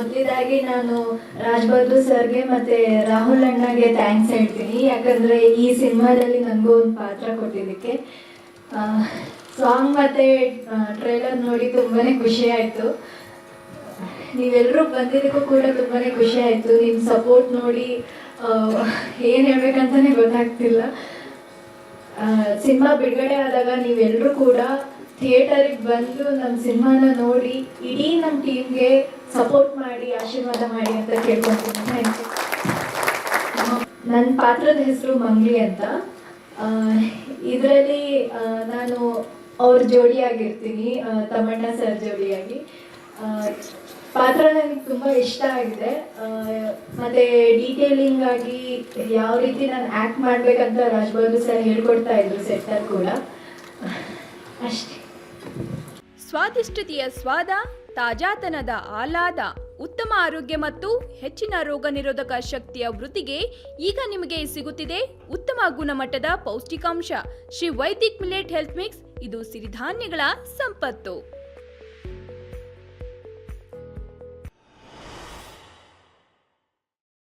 ಮೊದಲಿದಾಗಿ ನಾನು ರಾಜ್ ಬಹದ್ದೂರ್ ಸರ್ಗೆ ಮತ್ತು ರಾಹುಲ್ ಅಣ್ಣಗೆ ಥ್ಯಾಂಕ್ಸ್ ಹೇಳ್ತೀನಿ. ಯಾಕಂದರೆ ಈ ಸಿನಿಮಾದಲ್ಲಿ ನನಗೂ ಒಂದು ಪಾತ್ರ ಕೊಟ್ಟಿದ್ದಕ್ಕೆ. ಸಾಂಗ್ ಮತ್ತು ಟ್ರೈಲರ್ ನೋಡಿ ತುಂಬಾ ಖುಷಿ ಆಯಿತು. ನೀವೆಲ್ಲರೂ ಬಂದಿದ್ದಕ್ಕೂ ಕೂಡ ತುಂಬಾ ಖುಷಿ ಆಯಿತು. ನಿಮ್ಮ ಸಪೋರ್ಟ್ ನೋಡಿ ಏನು ಹೇಳ್ಬೇಕಂತಲೇ ಗೊತ್ತಾಗ್ತಿಲ್ಲ. ಸಿನಿಮಾ ಬಿಡುಗಡೆ ಆದಾಗ ನೀವೆಲ್ಲರೂ ಕೂಡ ಥಿಯೇಟರಿಗೆ ಬಂದು ನಮ್ಮ ಸಿನಿಮಾನ ನೋಡಿ ಇಡೀ ನಮ್ಮ ಟೀಮ್ಗೆ ಸಪೋರ್ಟ್ ಮಾಡಿ ಆಶೀರ್ವಾದ ಮಾಡಿ ಅಂತ ಕೇಳ್ಕೊತೀನಿ. Thank you. ನನ್ನ ಪಾತ್ರದ ಹೆಸರು ಮಂಗ್ಲಿ ಅಂತ. ಇದರಲ್ಲಿ ನಾನು ಅವ್ರ ಜೋಡಿಯಾಗಿರ್ತೀನಿ, ತಮ್ಮಣ್ಣ ಸರ್ ಜೋಡಿಯಾಗಿ. ಪಾತ್ರ ನನಗೆ ತುಂಬ ಇಷ್ಟ ಆಗಿದೆ. ಮತ್ತು ಡೀಟೇಲಿಂಗ್ ಆಗಿ ಯಾವ ರೀತಿ ನಾನು ಆ್ಯಕ್ಟ್ ಮಾಡಬೇಕಂತ ರಾಜ್ ಬಹದ್ದೂರ್ ಸರ್ ಹೇಳ್ಕೊಡ್ತಾ ಇದ್ರು ಸೆಟ್ಟಲ್ಲಿ ಕೂಡ. ಅಷ್ಟೇ. ಸ್ವಾದಿಷ್ಟತೆಯ ಸ್ವಾದ, ತಾಜಾತನದ ಆಹ್ಲಾದ, ಉತ್ತಮ ಆರೋಗ್ಯ ಮತ್ತು ಹೆಚ್ಚಿನ ರೋಗ ನಿರೋಧಕ ಶಕ್ತಿಯ ವೃದ್ಧಿಗೆ ಈಗ ನಿಮಗೆ ಸಿಗುತ್ತಿದೆ ಉತ್ತಮ ಗುಣಮಟ್ಟದ ಪೌಷ್ಟಿಕಾಂಶ Shri Vaidik millet health mix. ಇದು ಸಿರಿಧಾನ್ಯಗಳ ಸಂಪತ್ತು.